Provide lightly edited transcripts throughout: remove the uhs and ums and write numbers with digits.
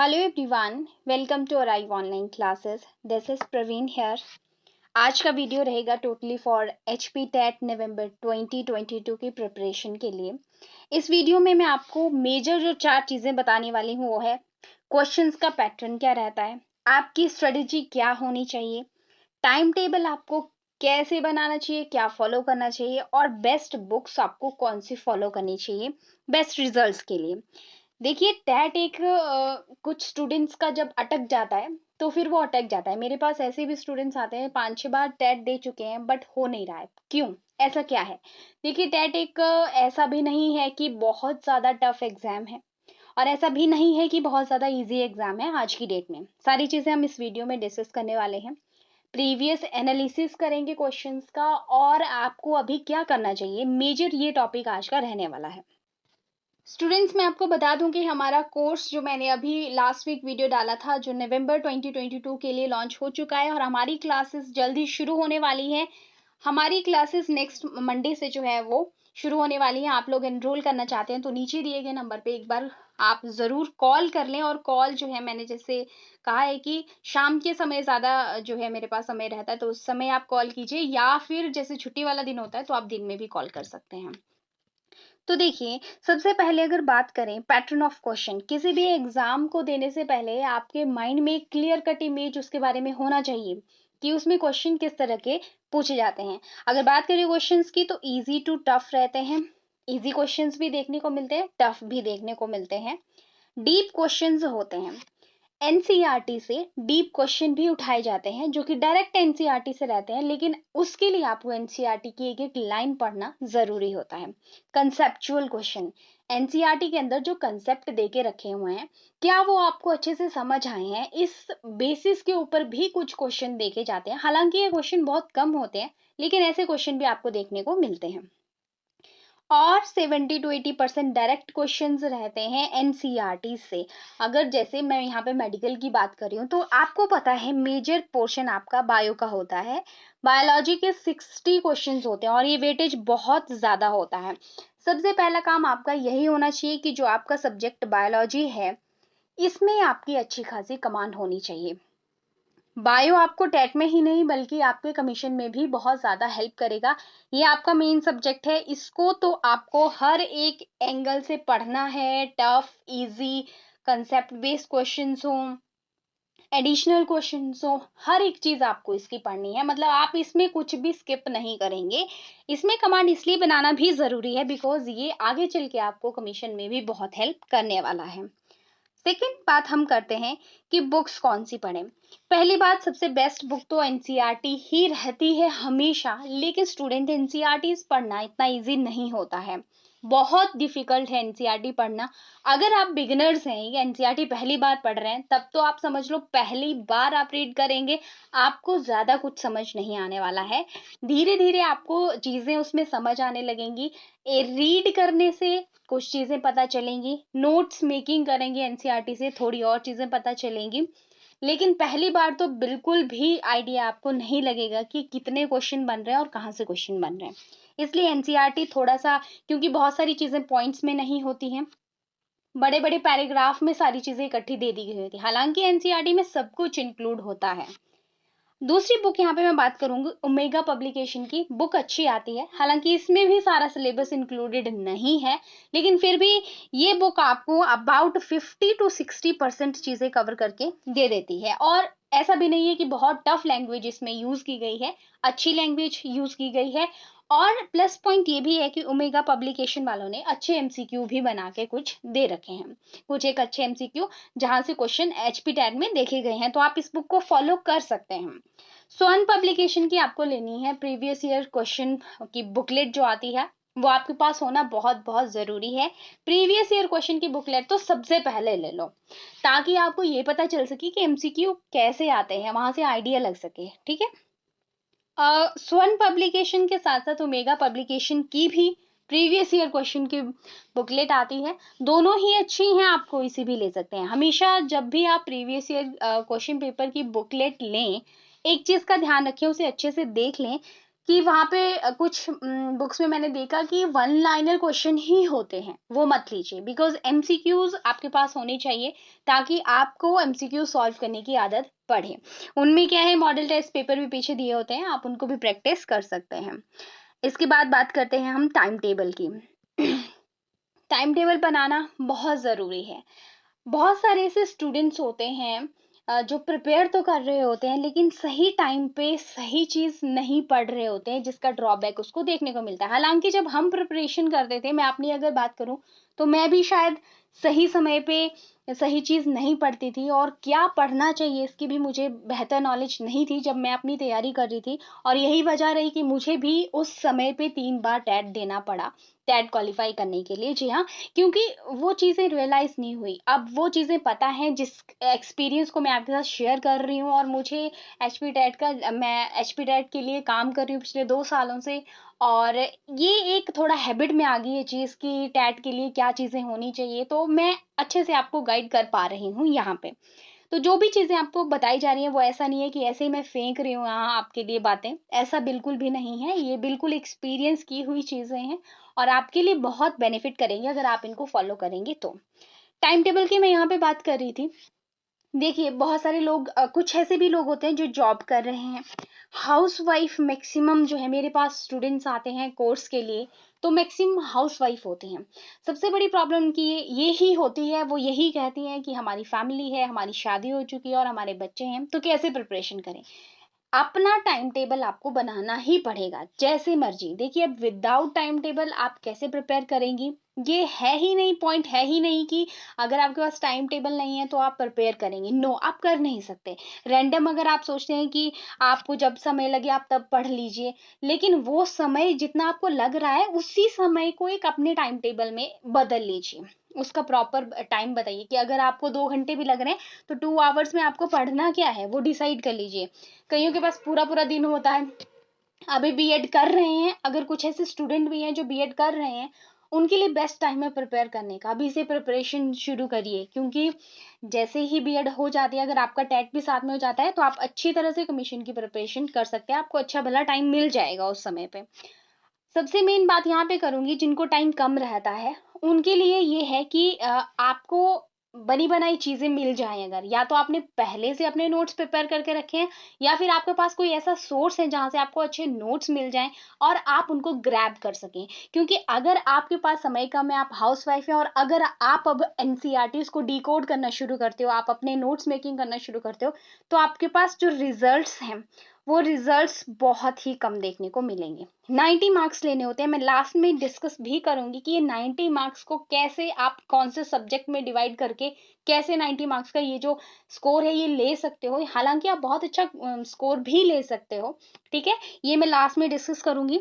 Hello everyone, welcome to Arrive Online Classes. This is Praveen here. आज का video रहेगा totally for HP TET नवंबर 2022 की preparation के लिए। इस वीडियो में मैं आपको मेजर जो 4 चीज़ें बताने वाली हूँ वो है क्वेश्चंस का पैटर्न क्या रहता है, आपकी स्ट्रेटजी क्या होनी चाहिए, टाइम टेबल आपको कैसे बनाना चाहिए, क्या फॉलो करना चाहिए और बेस्ट बुक्स आपको कौन सी फॉलो करनी चाहिए बेस्ट रिजल्ट्स के लिए। देखिए टैट एक कुछ स्टूडेंट्स का जब अटक जाता है तो फिर वो अटक जाता है। मेरे पास ऐसे भी स्टूडेंट्स आते हैं 5-6 बार टैट दे चुके हैं बट हो नहीं रहा है। क्यों? ऐसा क्या है? देखिए टैट एक ऐसा भी नहीं है कि बहुत ज़्यादा टफ एग्जाम है और ऐसा भी नहीं है कि बहुत ज़्यादा इजी एग्जाम है। आज की डेट में सारी चीज़ें हम इस वीडियो में डिस्कस करने वाले हैं। प्रीवियस एनालिसिस करेंगे क्वेश्चंस का और आपको अभी क्या करना चाहिए, मेजर ये टॉपिक आज का रहने वाला है। स्टूडेंट्स मैं आपको बता दूं कि हमारा कोर्स जो मैंने अभी लास्ट वीक वीडियो डाला था जो नवंबर 2022 के लिए लॉन्च हो चुका है और हमारी क्लासेस जल्दी शुरू होने वाली हैं। हमारी क्लासेस नेक्स्ट मंडे से जो है वो शुरू होने वाली हैं। आप लोग एनरोल करना चाहते हैं तो नीचे दिए गए नंबर पे एक बार आप ज़रूर कॉल कर लें। और कॉल जो है मैंने जैसे कहा है कि शाम के समय ज़्यादा जो है मेरे पास समय रहता है तो उस समय आप कॉल कीजिए या फिर जैसे छुट्टी वाला दिन होता है तो आप दिन में भी कॉल कर सकते हैं। तो देखिए सबसे पहले अगर बात करें पैटर्न ऑफ क्वेश्चन, किसी भी एग्जाम को देने से पहले आपके माइंड में एक क्लियर कट इमेज उसके बारे में होना चाहिए कि उसमें क्वेश्चन किस तरह के पूछे जाते हैं। अगर बात करें क्वेश्चंस की तो इजी टू टफ रहते हैं। इजी क्वेश्चंस भी देखने को मिलते हैं, टफ भी देखने को मिलते हैं, डीप क्वेश्चंस होते हैं। एनसीईआरटी से डीप क्वेश्चन भी उठाए जाते हैं जो कि डायरेक्ट एनसीईआरटी से रहते हैं, लेकिन उसके लिए आपको एनसीईआरटी की एक एक लाइन पढ़ना जरूरी होता है। कंसेप्चुअल क्वेश्चन, एनसीईआरटी के अंदर जो कंसेप्ट दे के रखे हुए हैं क्या वो आपको अच्छे से समझ आए हैं, इस बेसिस के ऊपर भी कुछ क्वेश्चन देखे जाते हैं। हालांकि ये क्वेश्चन बहुत कम होते हैं लेकिन ऐसे क्वेश्चन भी आपको देखने को मिलते हैं। और 70 to 80% डायरेक्ट क्वेश्चंस रहते हैं एनसीईआरटी से। अगर जैसे मैं यहाँ पे मेडिकल की बात कर रही हूँ तो आपको पता है मेजर पोर्शन आपका बायो का होता है। बायोलॉजी के 60 क्वेश्चंस होते हैं और ये वेटेज बहुत ज़्यादा होता है। सबसे पहला काम आपका यही होना चाहिए कि जो आपका सब्जेक्ट बायोलॉजी है इसमें आपकी अच्छी खासी कमांड होनी चाहिए। बायो आपको टेट में ही नहीं बल्कि आपके कमीशन में भी बहुत ज़्यादा हेल्प करेगा। ये आपका मेन सब्जेक्ट है, इसको तो आपको हर एक एंगल से पढ़ना है। Tough, easy, concept based questions हो, एडिशनल क्वेश्चंस हो, हर एक चीज़ आपको इसकी पढ़नी है। मतलब आप इसमें कुछ भी स्किप नहीं करेंगे। इसमें कमांड इसलिए बनाना भी ज़रूरी है बिकॉज ये आगे चल के आपको कमीशन में भी बहुत हेल्प करने वाला है। सेकेंड बात हम करते हैं कि बुक्स कौन सी पढ़ें। पहली बात, सबसे बेस्ट बुक तो एनसीईआरटी ही रहती है हमेशा, लेकिन स्टूडेंट एनसीईआरटी पढ़ना इतना इजी नहीं होता है, बहुत डिफिकल्ट है एनसीईआरटी पढ़ना। अगर आप बिगिनर्स हैं या एनसीईआरटी पहली बार पढ़ रहे हैं तब तो आप समझ लो पहली बार आप रीड करेंगे आपको ज़्यादा कुछ समझ नहीं आने वाला है। धीरे धीरे आपको चीज़ें उसमें समझ आने लगेंगी। रीड करने से कुछ चीज़ें पता चलेंगी, नोट्स मेकिंग करेंगे एनसीईआरटी से थोड़ी और चीज़ें पता चलेंगी। लेकिन पहली बार तो बिल्कुल भी आइडिया आपको नहीं लगेगा कि कितने क्वेश्चन बन रहे हैं और कहाँ से क्वेश्चन बन रहे हैं। इसलिए एनसीईआरटी थोड़ा सा, क्योंकि बहुत सारी चीज़ें पॉइंट्स में नहीं होती हैं, बड़े बड़े पैराग्राफ में सारी चीज़ें इकट्ठी दे दी गई होती है। हालांकि एनसीईआरटी में सब कुछ इंक्लूड होता है। दूसरी बुक यहाँ पे मैं बात करूंगी ओमेगा पब्लिकेशन की। बुक अच्छी आती है, हालांकि इसमें भी सारा सिलेबस इंक्लूडेड नहीं है, लेकिन फिर भी ये बुक आपको अबाउट 50 to 60% चीज़ें कवर करके दे देती है। और ऐसा भी नहीं है कि बहुत टफ लैंग्वेज इसमें यूज़ की गई है, अच्छी लैंग्वेज यूज़ की गई है। और प्लस पॉइंट ये भी है कि ओमेगा पब्लिकेशन वालों ने अच्छे एमसीक्यू भी बना के कुछ दे रखे हैं, कुछ एक अच्छे एमसीक्यू जहां से क्वेश्चन एचपी टैग में देखे गए हैं, तो आप इस बुक को फॉलो कर सकते हैं। स्वर्ण पब्लिकेशन की आपको लेनी है प्रीवियस ईयर क्वेश्चन की बुकलेट जो आती है वो आपके पास होना बहुत बहुत जरूरी है। प्रीवियस ईयर क्वेश्चन की बुकलेट तो सबसे पहले ले लो ताकि आपको ये पता चल सके कि एमसीक्यू कैसे आते हैं, वहां से आइडिया लग सके। ठीक है, स्वर्ण पब्लिकेशन के साथ साथ ओमेगा पब्लिकेशन की भी प्रीवियस ईयर क्वेश्चन की बुकलेट आती है। दोनों ही अच्छी हैं, आप कोई सी भी ले सकते हैं। हमेशा जब भी आप प्रीवियस ईयर क्वेश्चन पेपर की बुकलेट लें एक चीज़ का ध्यान रखें, उसे अच्छे से देख लें कि वहाँ पे कुछ बुक्स में मैंने देखा कि वन लाइनर क्वेश्चन ही होते हैं, वो मत लीजिए, बिकॉज एमसीक्यूज आपके पास होने चाहिए ताकि आपको एमसीक्यू सॉल्व करने की आदत पड़े। उनमें क्या है, मॉडल टेस्ट पेपर भी पीछे दिए होते हैं, आप उनको भी प्रैक्टिस कर सकते हैं। इसके बाद बात करते हैं हम टाइम टेबल की। टाइम टेबल बनाना बहुत ज़रूरी है। बहुत सारे ऐसे स्टूडेंट्स होते हैं जो प्रिपेयर तो कर रहे होते हैं लेकिन सही टाइम पे सही चीज़ नहीं पढ़ रहे होते हैं, जिसका ड्रॉबैक उसको देखने को मिलता है। हालांकि जब हम प्रिपरेशन करते थे, मैं अपनी अगर बात करूं तो मैं भी शायद सही समय पे सही चीज़ नहीं पढ़ती थी, और क्या पढ़ना चाहिए इसकी भी मुझे बेहतर नॉलेज नहीं थी जब मैं अपनी तैयारी कर रही थी। और यही वजह रही कि मुझे भी उस समय पे 3 बार टेट देना पड़ा, टेट क्वालिफाई करने के लिए। जी हाँ, क्योंकि वो चीज़ें रियलाइज़ नहीं हुई। अब वो चीज़ें पता हैं, जिस एक्सपीरियंस को मैं आपके साथ शेयर कर रही हूँ, और मुझे एचपी टेट का, मैं एचपी टेट के लिए काम कर रही हूँ पिछले 2 सालों से। और ये एक थोड़ा हैबिट में आ गई है चीज़ कि टेट के लिए क्या चीज़ें होनी चाहिए, तो मैं अच्छे से आपको गाइड कर पा रही हूँ यहाँ पे। तो जो भी चीज़ें आपको बताई जा रही हैं वो ऐसा नहीं है कि ऐसे ही मैं फेंक रही हूँ यहाँ आपके लिए बातें, ऐसा बिल्कुल भी नहीं है। ये बिल्कुल एक्सपीरियंस की हुई चीज़ें हैं और आपके लिए बहुत बेनिफिट करेंगे अगर आप इनको फॉलो करेंगे तो। टाइम टेबल की मैं यहाँ पे बात कर रही थी। देखिए, बहुत सारे लोग, कुछ ऐसे भी लोग होते हैं जो जॉब कर रहे हैं, हाउसवाइफ मैक्सिमम जो है, मेरे पास स्टूडेंट्स आते हैं कोर्स के लिए, तो मैक्सिमम हाउसवाइफ होती हैं। सबसे बड़ी प्रॉब्लम की ये ही होती है, वो यही कहती हैं कि हमारी फैमिली है, हमारी शादी हो चुकी है और हमारे बच्चे हैं, तो कैसे प्रिपरेशन करें। अपना टाइम टेबल आपको बनाना ही पड़ेगा, जैसे मर्जी। देखिए, अब विदाउट टाइम टेबल आप कैसे प्रिपेयर करेंगी, ये है ही नहीं, पॉइंट है ही नहीं कि अगर आपके पास टाइम टेबल नहीं है तो आप प्रिपेयर करेंगे। नो, आप कर नहीं सकते। रैंडम अगर आप सोचते हैं कि आपको जब समय लगे आप तब पढ़ लीजिए, लेकिन वो समय जितना आपको लग रहा है उसी समय को एक अपने टाइम टेबल में बदल लीजिए। उसका प्रॉपर टाइम बताइए कि अगर आपको 2 घंटे भी लग रहे हैं तो 2 आवर्स में आपको पढ़ना क्या है वो डिसाइड कर लीजिए। कईयों के पास पूरा पूरा दिन होता है, अभी बीएड कर रहे हैं, अगर कुछ ऐसे स्टूडेंट भी हैं जो बीएड कर रहे हैं, उनके लिए बेस्ट टाइम है प्रिपेयर करने का। अभी से प्रिपरेशन शुरू करिए, क्योंकि जैसे ही बीएड हो जाती है, अगर आपका टेट भी साथ में हो जाता है तो आप अच्छी तरह से कमीशन की प्रिपरेशन कर सकते हैं, आपको अच्छा भला टाइम मिल जाएगा उस समय पे। सबसे मेन बात यहाँ पे करूंगी, जिनको टाइम कम रहता है उनके लिए ये है कि आपको बनी बनाई चीजें मिल जाएं। अगर या तो आपने पहले से अपने नोट्स प्रिपेयर करके रखे हैं, या फिर आपके पास कोई ऐसा सोर्स है जहां से आपको अच्छे नोट्स मिल जाएं और आप उनको ग्रैब कर सकें। क्योंकि अगर आपके पास समय कम है, आप हाउस वाइफ हैं, और अगर आप अब एनसीईआरटी को डिकोड करना शुरू करते हो, आप अपने नोट्स मेकिंग करना शुरू करते हो, तो आपके पास जो रिजल्ट्स हैं वो रिजल्ट्स बहुत ही कम देखने को मिलेंगे। 90 मार्क्स लेने होते हैं। मैं लास्ट में डिस्कस भी करूंगी कि ये 90 मार्क्स को कैसे आप कौन से सब्जेक्ट में डिवाइड करके कैसे 90 मार्क्स का ये जो स्कोर है ये ले सकते हो। हालांकि आप बहुत अच्छा स्कोर भी ले सकते हो, ठीक है, ये मैं लास्ट में डिस्कस करूंगी।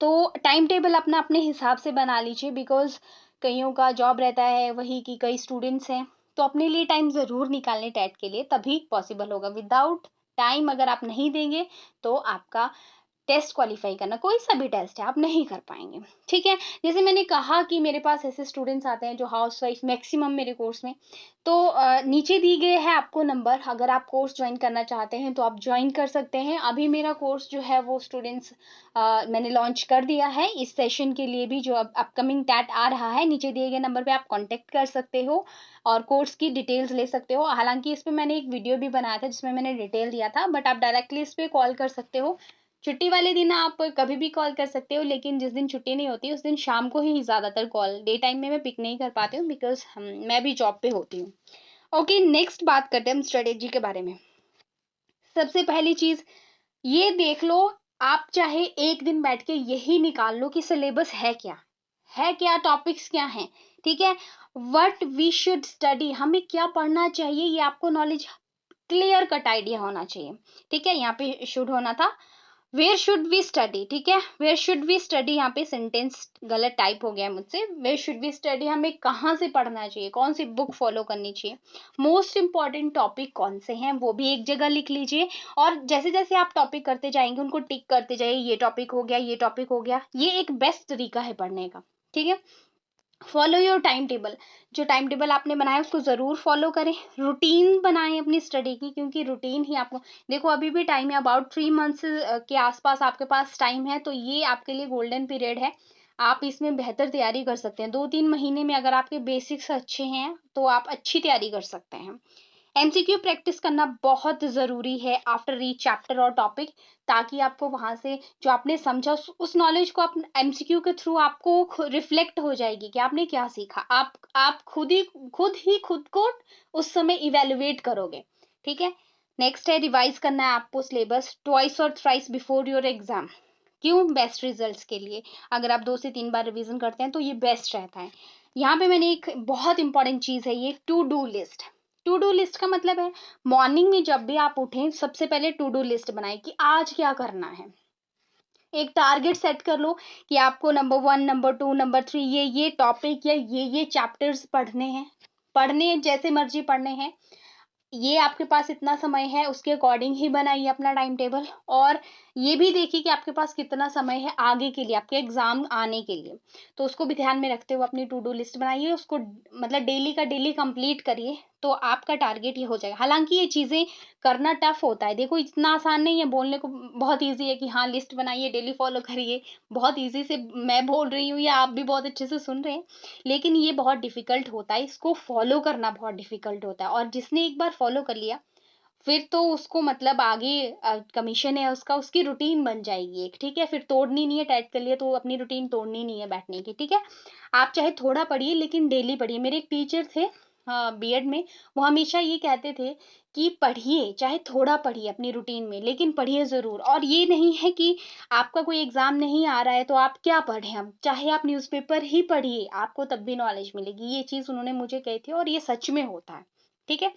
तो टाइम टेबल अपना अपने हिसाब से बना लीजिए, बिकॉज कईयों का जॉब रहता है, वही की कई स्टूडेंट्स हैं, तो अपने लिए टाइम जरूर निकालने टेट के लिए, तभी पॉसिबल होगा। विदाउट टाइम अगर आप नहीं देंगे तो आपका टेस्ट क्वालिफाई करना, कोई सा भी टेस्ट है, आप नहीं कर पाएंगे। ठीक है, जैसे मैंने कहा कि मेरे पास ऐसे स्टूडेंट्स आते हैं जो हाउस वाइफ मैक्सिमम मेरे कोर्स में, तो नीचे दी गए है आपको नंबर, अगर आप कोर्स ज्वाइन करना चाहते हैं तो आप ज्वाइन कर सकते हैं। अभी मेरा कोर्स जो है वो स्टूडेंट्स मैंने लॉन्च कर दिया है इस सेशन के लिए भी, जो अब अपकमिंग टैट आ रहा है। नीचे दिए गए नंबर पे आप कांटेक्ट कर सकते हो और कोर्स की डिटेल्स ले सकते हो। हालांकि इस पे मैंने एक वीडियो भी बनाया था जिसमें मैंने डिटेल दिया था, बट आप डायरेक्टली इस पे कॉल कर सकते हो। छुट्टी वाले दिन आप कभी भी कॉल कर सकते हो, लेकिन जिस दिन छुट्टी नहीं होती उस दिन शाम को ही ज्यादातर कॉल, डे टाइम में मैं पिक नहीं कर पाती हूँ, बिकॉज मैं भी जॉब पे होती हूँ। ओके, नेक्स्ट बात करते हैं हम स्ट्रेटेजी के बारे में। सबसे पहली चीज ये देख लो, आप चाहे एक दिन बैठ के यही निकाल लो कि सिलेबस है क्या, टॉपिक्स क्या हैं, ठीक है। व्हाट वी शुड स्टडी, हमें क्या पढ़ना चाहिए, ये आपको नॉलेज क्लियर कट आइडिया होना चाहिए। ठीक है, यहाँ पे शुड होना था वेयर शुड वी स्टडी, ठीक है। वेयर शुड वी स्टडी, यहाँ पे सेंटेंस गलत टाइप हो गया है मुझसे। वेयर शुड वी स्टडी, हमें कहाँ से पढ़ना चाहिए, कौन सी बुक फॉलो करनी चाहिए, मोस्ट इंपॉर्टेंट टॉपिक कौन से हैं वो भी एक जगह लिख लीजिए। और जैसे जैसे आप टॉपिक करते जाएंगे उनको टिक करते जाइए, ये टॉपिक हो गया, ये टॉपिक हो गया। ये एक बेस्ट तरीका है पढ़ने का, ठीक है। फॉलो योर टाइम टेबल, जो टाइम टेबल आपने बनाया उसको ज़रूर फॉलो करें। रूटीन बनाएं अपनी स्टडी की, क्योंकि रूटीन ही आपको, देखो अभी भी टाइम है, अबाउट 3 मंथ्स के आसपास आपके पास टाइम है, तो ये आपके लिए गोल्डन पीरियड है। आप इसमें बेहतर तैयारी कर सकते हैं। 2-3 महीने में अगर आपके बेसिक्स अच्छे हैं तो आप अच्छी तैयारी कर सकते हैं। एमसीक्यू प्रैक्टिस करना बहुत ज़रूरी है आफ्टर ईच चैप्टर और टॉपिक, ताकि आपको वहां से जो आपने समझा उस नॉलेज को आप एमसीक्यू के थ्रू आपको रिफ्लेक्ट हो जाएगी कि आपने क्या सीखा। आप खुद को उस समय इवेलुएट करोगे। ठीक है। नेक्स्ट है रिवाइज करना है आपको सिलेबस ट्वाइस और थ्राइस बिफोर योर एग्जाम। क्यों? बेस्ट रिजल्ट्स के लिए। अगर आप 2 से 3 बार रिवीजन करते हैं तो ये बेस्ट रहता है। यहाँ पे मैंने एक बहुत इंपॉर्टेंट चीज है, ये to do list. To do list का मतलब है मॉर्निंग में जब भी आप उठें सबसे पहले टू डू लिस्ट बनाएं कि आज क्या करना है। एक टारगेट सेट कर लो कि आपको नंबर 1, नंबर 2, नंबर 3 ये टॉपिक या ये चैप्टर्स पढ़ने जैसे मर्जी पढ़ने हैं। ये आपके पास इतना समय है, उसके अकॉर्डिंग ही बनाइए अपना टाइम टेबल। और ये भी देखिए कि आपके पास कितना समय है आगे के लिए, आपके एग्जाम आने के लिए। तो उसको भी ध्यान में रखते हुए अपनी टू डू लिस्ट बनाइए, उसको मतलब डेली का डेली कंप्लीट करिए, तो आपका टारगेट ये हो जाएगा। हालांकि ये चीजें करना टफ होता है, देखो इतना आसान नहीं है। बोलने को बहुत ईजी है कि हाँ लिस्ट बनाइए, डेली फॉलो करिए, बहुत ईजी से मैं बोल रही हूँ या आप भी बहुत अच्छे से सुन रहे हैं, लेकिन ये बहुत डिफिकल्ट होता है, इसको फॉलो करना बहुत डिफिकल्ट होता है। और जिसने एक बार फॉलो कर लिया फिर तो उसको मतलब आगे कमीशन है उसका, उसकी रूटीन बन जाएगी एक। ठीक है, फिर तोड़नी नहीं है, टाइट कर लिया तो अपनी रूटीन तोड़नी नहीं है बैठने की। ठीक है, आप चाहे थोड़ा पढ़िए लेकिन डेली पढ़िए। मेरे एक टीचर थे बीएड में, वो हमेशा ये कहते थे कि पढ़िए, चाहे थोड़ा पढ़िए अपनी रूटीन में, लेकिन पढ़िए जरूर। और ये नहीं है कि आपका कोई एग्जाम नहीं आ रहा है तो आप क्या पढ़ें, अब चाहे आप न्यूज़पेपर ही पढ़िए, आपको तब भी नॉलेज मिलेगी। ये चीज उन्होंने मुझे कही थी और ये सच में होता है। ठीक है,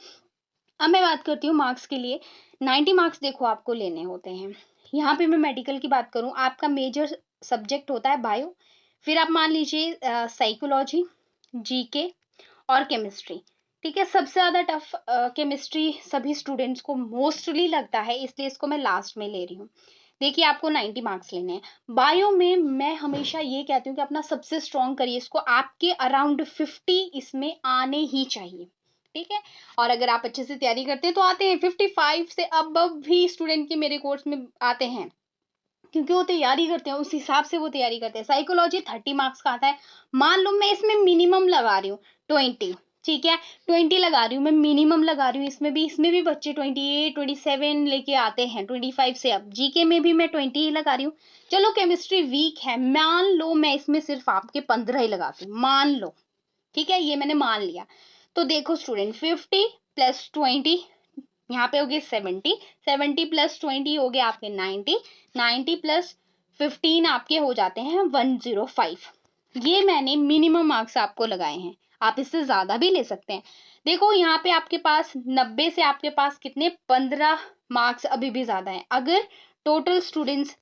अब मैं बात करती हूँ मार्क्स के लिए। 90 मार्क्स देखो आपको लेने होते हैं। यहाँ पे मैं मेडिकल की बात करूँ, आपका मेजर सब्जेक्ट होता है बायो, फिर आप मान लीजिए साइकोलॉजी, जीके और केमिस्ट्री। ठीक है, सबसे ज्यादा टफ केमिस्ट्री सभी स्टूडेंट्स को मोस्टली लगता है, इसलिए इसको मैं लास्ट में ले रही हूँ। देखिए आपको 90 मार्क्स लेने हैं। बायो में मैं हमेशा ये कहती हूँ कि अपना सबसे स्ट्रॉन्ग करिए इसको, आपके अराउंड 50 इसमें आने ही चाहिए। ठीक है, और अगर आप अच्छे से तैयारी करते हैं तो आते हैं 55 से अब भी स्टूडेंट के मेरे कोर्स में आते हैं, क्योंकि वो तैयारी करते हैं, उस हिसाब से वो तैयारी करते हैं। साइकोलॉजी 30 मार्क्स का आता है, मान लो मैं इसमें मिनिमम लगा रही हूँ 20। ठीक है, 20 लगा रही हूँ मैं, मिनिमम लगा रही हूँ। इसमें भी बच्चे 28 27 लेके आते हैं, 25 से अब। जीके में भी मैं 20 ही लगा रही हूँ। चलो केमिस्ट्री वीक है, मान लो मैं इसमें सिर्फ आपके 15 ही लगाती हूँ, मान लो। ठीक है, ये मैंने मान लिया। तो देखो स्टूडेंट, 50 + 20 यहाँ पे हो गए 70, 70 + 20 हो गए आपके 90, 90 + 15 आपके हो जाते हैं 105। ये मैंने मिनिमम मार्क्स आपको लगाए हैं, आप इससे ज्यादा भी ले सकते हैं। देखो यहाँ पे आपके पास 90 से आपके पास कितने 15 मार्क्स अभी भी ज्यादा है। अगर टोटल स्टूडेंट्स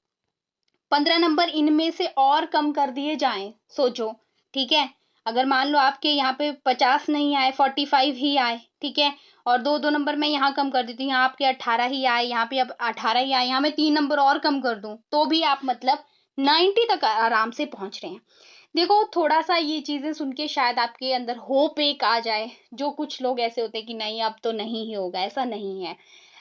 15 नंबर इनमें से और कम कर दिए जाएं, सोचो। ठीक है, अगर मान लो आपके यहाँ पे 50 नहीं आए, 45 ही आए। ठीक है, और 2-2 नंबर मैं यहाँ कम कर देती हूँ, यहाँ आपके 18 ही आए, यहाँ पे अब 18 ही आए, यहाँ मैं 3 नंबर और कम कर दूं तो भी आप मतलब 90 तक आराम से पहुंच रहे हैं। देखो थोड़ा सा ये चीजें सुन के शायद आपके अंदर होप एक आ जाए, जो कुछ लोग ऐसे होते हैं कि नहीं अब तो नहीं ही होगा, ऐसा नहीं है।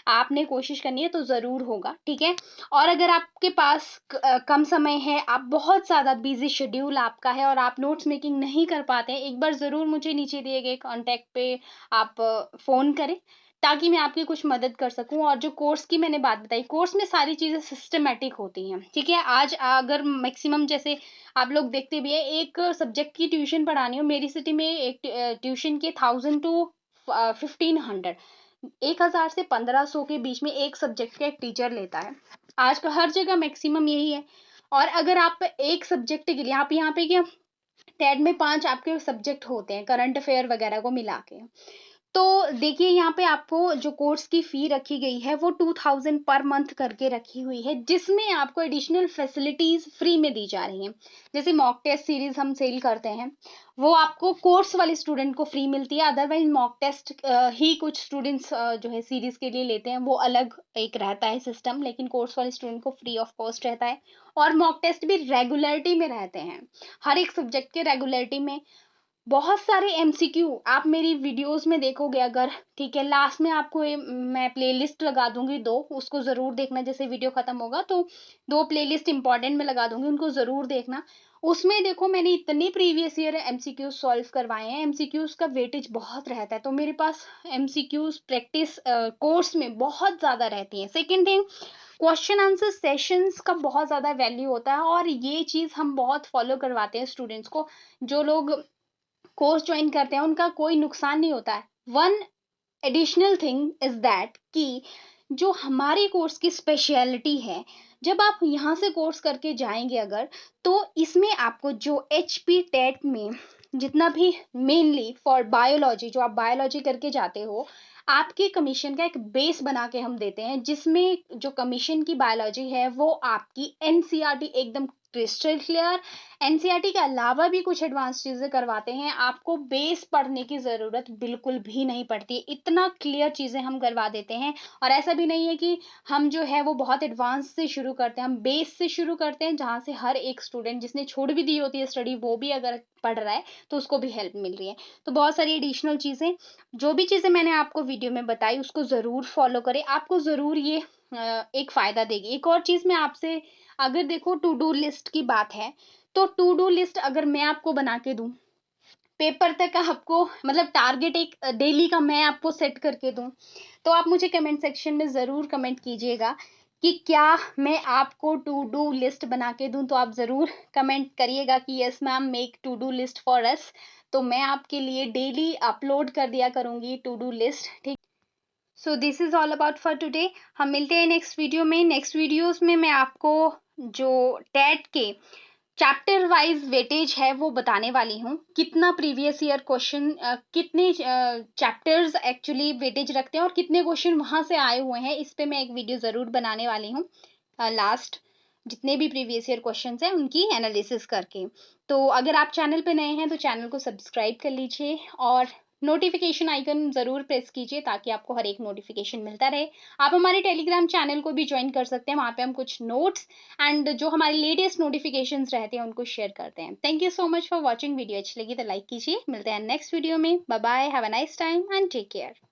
आपने कोशिश करनी है तो जरूर होगा। ठीक है, और अगर आपके पास कम समय है, आप बहुत ज्यादा बिजी शेड्यूल आपका है और आप नोट्स मेकिंग नहीं कर पाते हैं, एक बार जरूर मुझे नीचे दिए गए कांटेक्ट पे आप फोन करें, ताकि मैं आपकी कुछ मदद कर सकूं। और जो कोर्स की मैंने बात बताई, कोर्स में सारी चीजें सिस्टमेटिक होती हैं। ठीक है, आज अगर मैक्सिमम जैसे आप लोग देखते भी है, एक सब्जेक्ट की ट्यूशन पढ़ानी हो, मेरी सिटी में एक ट्यूशन के 1000 to 1500, 1000 से 1500 के बीच में एक सब्जेक्ट का एक टीचर लेता है। आज का हर जगह मैक्सिमम यही है। और अगर आप एक सब्जेक्ट के लिए, आप यहाँ पे क्या टेट में 5 आपके सब्जेक्ट होते हैं करंट अफेयर वगैरह को मिला के, तो देखिए यहाँ पे आपको जो कोर्स की फी रखी गई है वो 2000 पर मंथ करके रखी हुई है, जिसमें आपको एडिशनल फैसिलिटीज फ्री में दी जा रही हैं। जैसे मॉक टेस्ट सीरीज हम सेल करते हैं, वो आपको कोर्स वाले स्टूडेंट को फ्री मिलती है। अदरवाइज मॉक टेस्ट ही कुछ स्टूडेंट्स जो है सीरीज के लिए लेते हैं, वो अलग एक रहता है सिस्टम, लेकिन कोर्स वाले स्टूडेंट को फ्री ऑफ कॉस्ट रहता है। और मॉक टेस्ट भी रेगुलरिटी में रहते हैं, हर एक सब्जेक्ट के रेगुलरिटी में बहुत सारे एमसीक्यू आप मेरी वीडियोस में देखोगे अगर, ठीक है, लास्ट में आपको मैं प्लेलिस्ट लगा दूंगी 2, उसको जरूर देखना। जैसे वीडियो खत्म होगा तो 2 प्लेलिस्ट इंपॉर्टेंट में लगा दूंगी, उनको जरूर देखना। उसमें देखो मैंने इतने प्रीवियस ईयर एमसीक्यूज सॉल्व करवाए हैं। एमसीक्यूज का वेटेज बहुत रहता है, तो मेरे पास एमसीक्यूज प्रैक्टिस कोर्स में बहुत ज्यादा रहती है। Second thing, question answer sessions का बहुत ज्यादा वैल्यू होता है, और ये चीज हम बहुत फॉलो करवाते हैं स्टूडेंट्स को। जो लोग कोर्स ज्वाइन करते हैं उनका कोई नुकसान नहीं होता है। One additional thing is that कि जो हमारे कोर्स की स्पेशलिटी है, जब आप यहाँ से कोर्स करके जाएंगे अगर, तो इसमें आपको जो एचपी टेट में जितना भी मेनली फॉर बायोलॉजी, जो आप बायोलॉजी करके जाते हो, आपके कमीशन का एक बेस बना के हम देते हैं, जिसमें जो कमीशन की बायोलॉजी है वो आपकी एनसीईआरटी एकदम क्रिस्टल क्लियर, एनसीईआरटी के अलावा भी कुछ एडवांस चीजें करवाते हैं। आपको बेस पढ़ने की जरूरत बिल्कुल भी नहीं पड़ती, इतना क्लियर चीजें हम करवा देते हैं। और ऐसा भी नहीं है कि हम जो है वो बहुत एडवांस से शुरू करते हैं, हम बेस से शुरू करते हैं, जहां से हर एक स्टूडेंट जिसने छोड़ भी दी होती है स्टडी, वो भी अगर पढ़ रहा है तो उसको भी हेल्प मिल रही है। तो बहुत सारी एडिशनल चीजें, जो भी चीजें मैंने आपको वीडियो में बताई उसको जरूर फॉलो करें, आपको जरूर ये एक फायदा देगी। एक और चीज मैं आपसे, अगर देखो टू डू लिस्ट की बात है, तो टू डू लिस्ट अगर मैं आपको बना के दूं, पेपर तक आपको मतलब टारगेट एक डेली का मैं आपको सेट करके दूं, तो आप मुझे कमेंट सेक्शन में जरूर कमेंट कीजिएगा कि क्या मैं आपको टू डू लिस्ट बना के दूं। तो आप जरूर कमेंट करिएगा कि yes ma'am, make to do list for us, तो मैं आपके लिए डेली अपलोड कर दिया करूंगी टू डू लिस्ट, ठीक। So this is all about for today. हम मिलते हैं नेक्स्ट वीडियो में। नेक्स्ट वीडियोस में मैं आपको जो टेट के चैप्टर वाइज वेटेज है वो बताने वाली हूँ, कितना प्रीवियस ईयर क्वेश्चन, कितने चैप्टर्स एक्चुअली वेटेज रखते हैं और कितने क्वेश्चन वहां से आए हुए हैं, इस पे मैं एक वीडियो जरूर बनाने वाली हूँ। लास्ट जितने भी प्रीवियस ईयर क्वेश्चंस हैं उनकी एनालिसिस करके। तो अगर आप चैनल पे नए हैं तो चैनल को सब्सक्राइब कर लीजिए और नोटिफिकेशन आइकन जरूर प्रेस कीजिए, ताकि आपको हर एक नोटिफिकेशन मिलता रहे। आप हमारे टेलीग्राम चैनल को भी ज्वाइन कर सकते हैं, वहाँ पे हम कुछ नोट्स एंड जो हमारे लेटेस्ट नोटिफिकेशंस रहते हैं उनको शेयर करते हैं। Thank you so much for watching. Video अच्छी लगी तो लाइक कीजिए। मिलते हैं नेक्स्ट वीडियो में। Bye bye, have a nice time and take care.